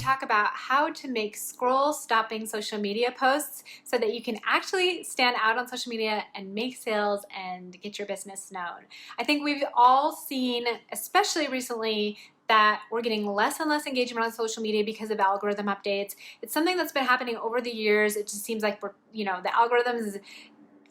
talk about how to make scroll-stopping social media posts so that you can actually stand out on social media and make sales and get your business known. I think we've all seen, especially recently, that we're getting less and less engagement on social media because of algorithm updates. It's something that's been happening over the years. It just seems like the algorithms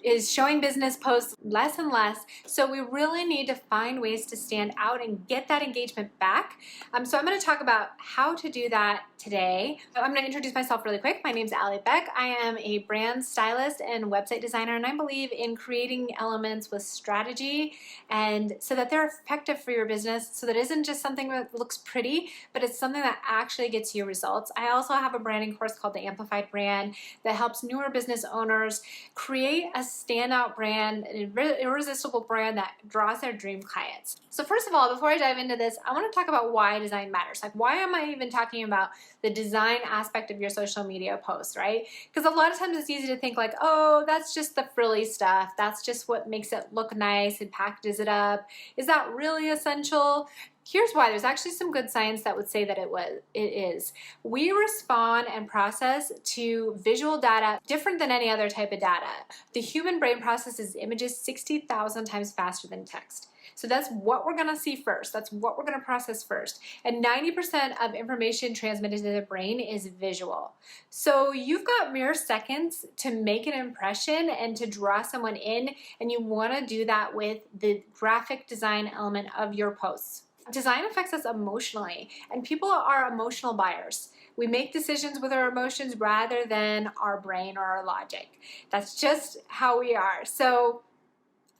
is showing business posts less and less. So we really need to find ways to stand out and get that engagement back. So I'm going to talk about how to do that today. I'm going to introduce myself really quick. My name is Allie Beck. I am a brand stylist and website designer, and I believe in creating elements with strategy and so that they're effective for your business, so that it isn't just something that looks pretty, but it's something that actually gets you results. I also have a branding course called the Amplified Brand that helps newer business owners create a standout brand, an irresistible brand that draws their dream clients. So first of all, before I dive into this, I want to talk about why design matters. Like, why am I even talking about the design aspect of your social media posts, right? Because a lot of times it's easy to think like, oh, that's just the frilly stuff. That's just what makes it look nice and packages it up. Is that really essential? Here's why. There's actually some good science that would say that it is. We respond and process to visual data different than any other type of data. The human brain processes images 60,000 times faster than text. So that's what we're gonna see first. That's what we're gonna process first. And 90% of information transmitted to the brain is visual. So you've got mere seconds to make an impression and to draw someone in, and you wanna do that with the graphic design element of your posts. Design affects us emotionally, and people are emotional buyers. We make decisions with our emotions rather than our brain or our logic. That's just how we are. So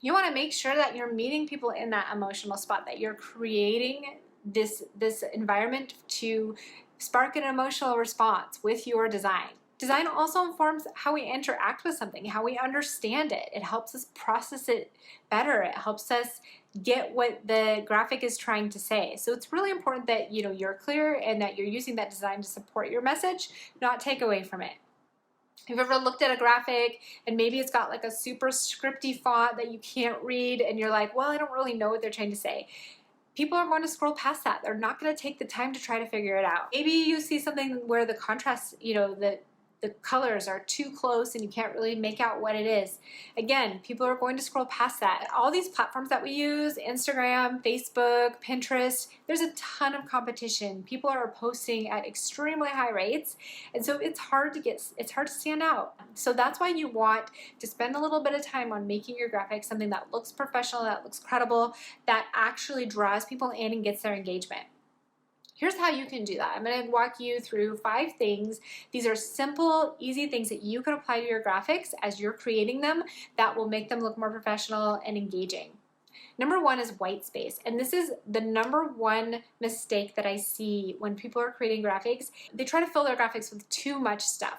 you want to make sure that you're meeting people in that emotional spot, that you're creating this environment to spark an emotional response with your design. Design also informs how we interact with something, how we understand it. It helps us process it better. It helps us get what the graphic is trying to say. So it's really important that you're clear and that you're using that design to support your message, not take away from it. Have you ever looked at a graphic and maybe it's got like a super scripty font that you can't read and you're like, well, I don't really know what they're trying to say? People are going to scroll past that. They're not going to take the time to try to figure it out. Maybe you see something where the contrast, the colors are too close and you can't really make out what it is. Again, people are going to scroll past that. All these platforms that we use, Instagram, Facebook, Pinterest, there's a ton of competition. People are posting at extremely high rates, and so it's hard to stand out. So that's why you want to spend a little bit of time on making your graphics something that looks professional, that looks credible, that actually draws people in and gets their engagement. Here's how you can do that. I'm going to walk you through 5 things. These are simple, easy things that you can apply to your graphics as you're creating them that will make them look more professional and engaging. Number 1 is white space, and this is the number 1 mistake that I see when people are creating graphics. They try to fill their graphics with too much stuff.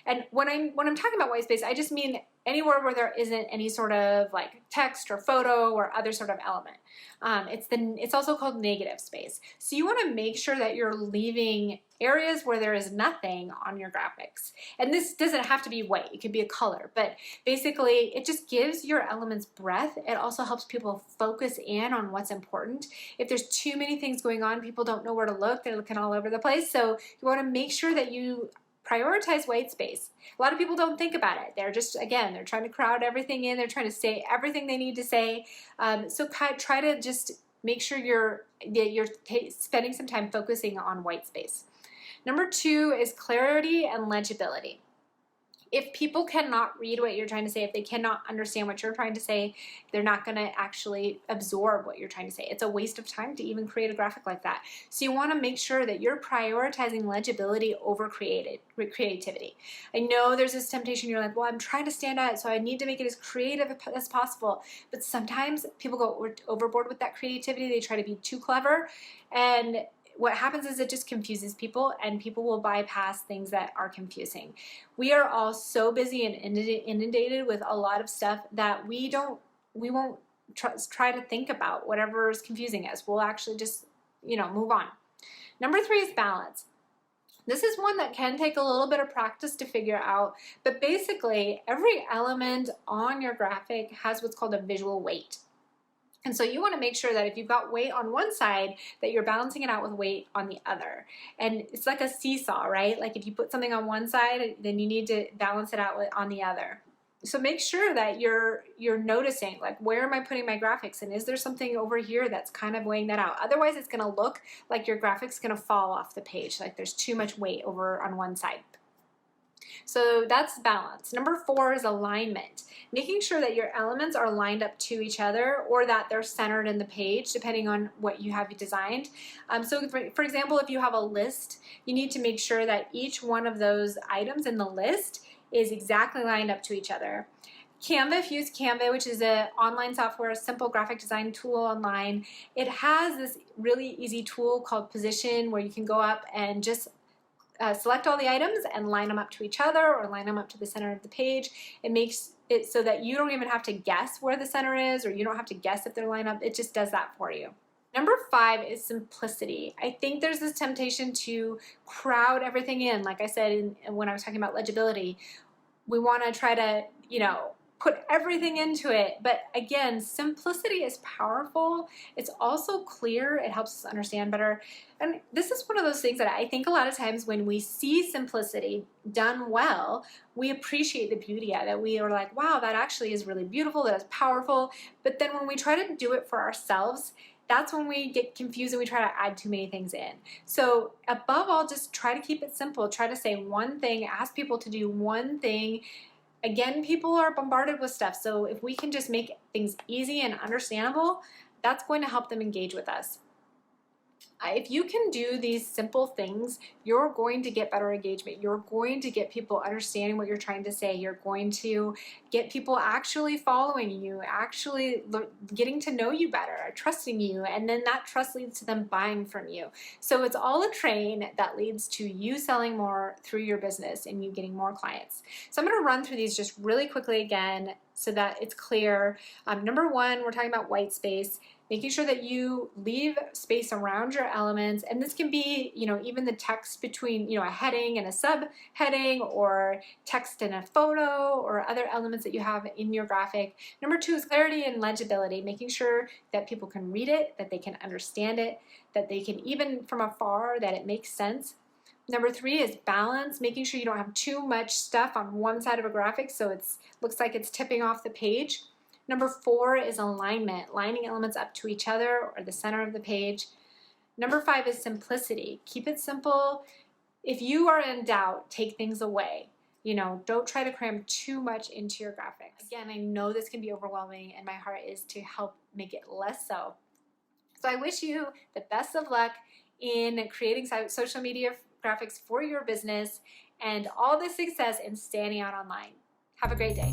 And when I'm talking about white space, I just mean anywhere where there isn't any sort of like text or photo or other sort of element. It's also called negative space. So you want to make sure that you're leaving areas where there is nothing on your graphics. And this doesn't have to be white, it could be a color, but basically it just gives your elements breadth. It also helps people focus in on what's important. If there's too many things going on, people don't know where to look, they're looking all over the place. So you want to make sure that you prioritize white space. A lot of people don't think about it. They're just, again, they're trying to crowd everything in. They're trying to say everything they need to say. So try to just make sure you're spending some time focusing on white space. Number 2 is clarity and legibility. If people cannot read what you're trying to say, if they cannot understand what you're trying to say, they're not going to actually absorb what you're trying to say. It's a waste of time to even create a graphic like that. So you want to make sure that you're prioritizing legibility over creativity. I know there's this temptation, you're like, well, I'm trying to stand out, so I need to make it as creative as possible. But sometimes people go overboard with that creativity. They try to be too clever, and what happens is it just confuses people, and people will bypass things that are confusing. We are all so busy and inundated with a lot of stuff that we won't try to think about whatever is confusing us. We'll actually just, move on. Number 3 is balance. This is one that can take a little bit of practice to figure out, but basically every element on your graphic has what's called a visual weight. And so you want to make sure that if you've got weight on one side, that you're balancing it out with weight on the other. And it's like a seesaw, right? Like if you put something on one side, then you need to balance it out on the other. So make sure that you're noticing, like, where am I putting my graphics, and is there something over here that's kind of weighing that out? Otherwise, it's going to look like your graphics going to fall off the page, like there's too much weight over on one side. So that's balance. Number 4 is alignment. Making sure that your elements are lined up to each other, or that they're centered in the page, depending on what you have designed. So for example, if you have a list, you need to make sure that each one of those items in the list is exactly lined up to each other. Canva, if you use Canva, which is an online software, a simple graphic design tool online, it has this really easy tool called Position, where you can go up and just select all the items and line them up to each other, or line them up to the center of the page. It makes it so that you don't even have to guess where the center is, or you don't have to guess if they're lined up. It just does that for you. Number 5 is simplicity. I think there's this temptation to crowd everything in. Like I said when I was talking about legibility, we want to try to, put everything into it. But again, simplicity is powerful. It's also clear. It helps us understand better. And this is one of those things that I think a lot of times when we see simplicity done well, we appreciate the beauty of it. We are like, wow, that actually is really beautiful. That is powerful. But then when we try to do it for ourselves, that's when we get confused and we try to add too many things in. So above all, just try to keep it simple. Try to say one thing, ask people to do one thing. Again, people are bombarded with stuff, so if we can just make things easy and understandable, that's going to help them engage with us. If you can do these simple things, you're going to get better engagement. You're going to get people understanding what you're trying to say. You're going to get people actually following you, actually getting to know you better, trusting you, and then that trust leads to them buying from you. So it's all a train that leads to you selling more through your business and you getting more clients. So I'm going to run through these just really quickly again so that it's clear. Number 1, we're talking about white space. Making sure that you leave space around your elements, and this can be, even the text between, a heading and a subheading, or text and a photo, or other elements that you have in your graphic. Number 2 is clarity and legibility, making sure that people can read it, that they can understand it, that they can, even from afar, that it makes sense. Number 3 is balance, making sure you don't have too much stuff on one side of a graphic so it looks like it's tipping off the page. Number 4 is alignment, lining elements up to each other or the center of the page. Number 5 is simplicity. Keep it simple. If you are in doubt, take things away. Don't try to cram too much into your graphics. Again, I know this can be overwhelming, and my heart is to help make it less so. So I wish you the best of luck in creating social media graphics for your business and all the success in standing out online. Have a great day.